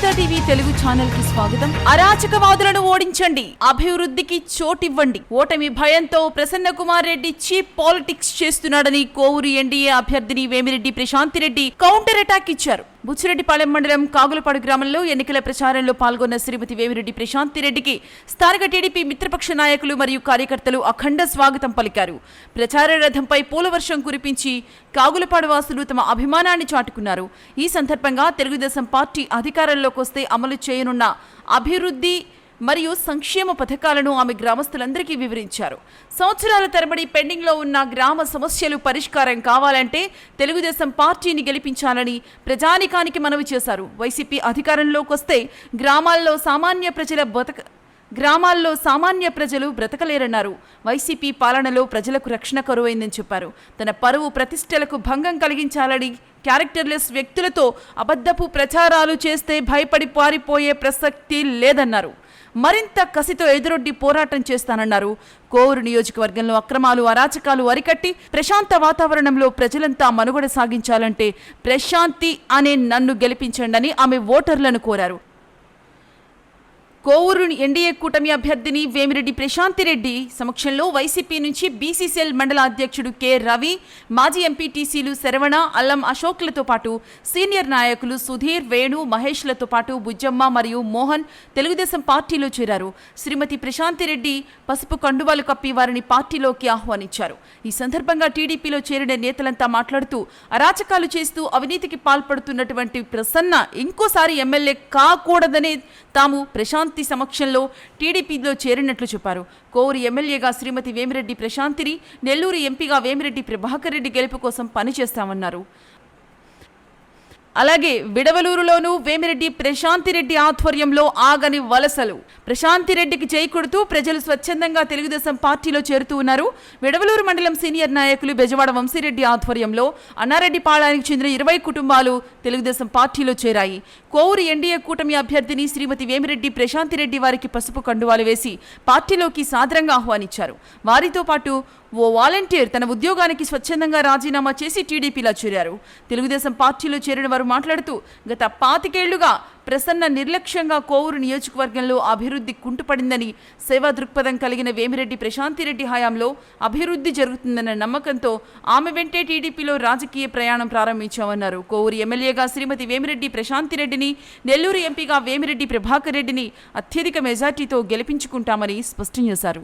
Vijitha TV Telugu channel కి స్వాగతం. అరాచకవాదులను ఓడించండి, అభివృద్ధికి చోటివ్వండి. ఓటమి భయంతో ప్రసన్న కుమార్ రెడ్డి చీప్ పాలిటిక్స్ చేస్తున్నాడని కోవూరు ఎన్డీఏ అభ్యర్థిని వేమిరెడ్డి ప్రశాంతిరెడ్డి కౌంటర్ అటాక్ ఇచ్చారు. బుచ్చిరెడ్డిపాలెం మండలం కాగులపాడు గ్రామంలో ఎన్నికల ప్రచారంలో పాల్గొన్న శ్రీమతి వేమిరెడ్డి ప్రశాంతిరెడ్డికి స్థానిక టీడీపీ మిత్రపక్ష నాయకులు మరియు కార్యకర్తలు అఖండ స్వాగతం పలికారు. ప్రచార రథంపై పూలవర్షం కురిపించి కాగులపాడు వాసులు తమ అభిమానాన్ని చాటుకున్నారు. ఈ సందర్భంగా తెలుగుదేశం పార్టీ అధికారంలోకి వస్తే అమలు చేయనున్న అభివృద్ధి మరియు సంక్షేమ పథకాలను ఆమె గ్రామస్తులందరికీ వివరించారు. సంవత్సరాల తరబడి పెండింగ్లో ఉన్న గ్రామ సమస్యలు పరిష్కారం కావాలంటే తెలుగుదేశం పార్టీని గెలిపించాలని ప్రజానికానికి మనవి చేశారు. వైసీపీ అధికారంలోకి వస్తే గ్రామాల్లో సామాన్య ప్రజలు బ్రతకలేరన్నారు. వైసీపీ పాలనలో ప్రజలకు రక్షణ కరువైందని చెప్పారు. తన పరువు ప్రతిష్టలకు భంగం కలిగించాలని క్యారెక్టర్లెస్ వ్యక్తులతో అబద్ధపు ప్రచారాలు చేస్తే భయపడి పారిపోయే ప్రసక్తి లేదన్నారు. మరింత కసితో ఎదురొడ్డి పోరాటం చేస్తానన్నారు. కోవూరు నియోజకవర్గంలో అక్రమాలు అరాచకాలు అరికట్టి ప్రశాంత వాతావరణంలో ప్రజలంతా మనుగడ సాగించాలంటే ప్రశాంతి అనే నన్ను గెలిపించండి ఆమె ఓటర్లను కోరారు. కోవూరు ఎన్డీఏ కూటమి అభ్యర్థిని వేమిరెడ్డి ప్రశాంతిరెడ్డి సమక్షంలో వైసీపీ నుంచి బీసీసీఎల్ మండల అధ్యక్షుడు కె రవి, మాజీ ఎంపీటీసీలు శరవణ, అల్లం అశోక్లతో పాటు సీనియర్ నాయకులు సుధీర్, వేణు, మహేష్లతో పాటు బుజ్జమ్మ మరియు మోహన్ తెలుగుదేశం పార్టీలో చేరారు. శ్రీమతి ప్రశాంతిరెడ్డి పసుపు కండువాలు కప్పి వారిని పార్టీలోకి ఆహ్వానించారు. ఈ సందర్భంగా టీడీపీలో చేరిన నేతలంతా మాట్లాడుతూ అరాచకాలు చేస్తూ అవినీతికి పాల్పడుతున్నటువంటి ప్రసన్న ఇంకోసారి ఎమ్మెల్యే కాకూడదనే తాము ప్రశాంతి సమక్షంలో టీడీపీలో చేరినట్లు చెప్పారు. కోవూరు ఎమ్మెల్యేగా శ్రీమతి వేమిరెడ్డి ప్రశాంతిని, నెల్లూరు ఎంపీగా వేమిరెడ్డి ప్రభాకర్ రెడ్డి గెలుపు కోసం పనిచేస్తామన్నారు. అలాగే విడవలూరులోనూ వేమిరెడ్డి ప్రశాంతిరెడ్డి ఆధ్వర్యంలో ఆగని వలసలు. ప్రశాంతిరెడ్డికి జై కొడుతూ ప్రజలు స్వచ్ఛందంగా తెలుగుదేశం పార్టీలో చేరుతూ ఉన్నారు. విడవలూరు మండలం సీనియర్ నాయకులు బెజవాడ వంశీరెడ్డి ఆధ్వర్యంలో అన్నారెడ్డి పాళానికి చెందిన 20 కుటుంబాలు తెలుగుదేశం పార్టీలో చేరాయి. కోవూరు ఎన్డీఏ కూటమి అభ్యర్థిని శ్రీమతి వేమిరెడ్డి ప్రశాంతిరెడ్డి వారికి పసుపు కండువాలు వేసి పార్టీలోకి సాదరంగా ఆహ్వానించారు. వారితో పాటు ఓ వాలంటీర్ తన ఉద్యోగానికి స్వచ్ఛందంగా రాజీనామా చేసి టీడీపీలో చేరారు. తెలుగుదేశం పార్టీలో చేరిన వారు మాట్లాడుతూ గత 25 ఏళ్లుగా ప్రసన్న నిర్లక్ష్యంగా కోవూరు నియోజకవర్గంలో అభివృద్ధి కుంటుపడిందని, సేవా దృక్పథం కలిగిన వేమిరెడ్డి ప్రశాంతిరెడ్డి హయాంలో అభివృద్ధి జరుగుతుందన్న నమ్మకంతో ఆమె వెంటే టీడీపీలో రాజకీయ ప్రయాణం ప్రారంభించామన్నారు. కోవూరు ఎమ్మెల్యేగా శ్రీమతి వేమిరెడ్డి ప్రశాంతిరెడ్డిని, నెల్లూరు ఎంపీగా వేమిరెడ్డి ప్రభాకర్ రెడ్డిని అత్యధిక మెజార్టీతో గెలిపించుకుంటామని స్పష్టం చేశారు.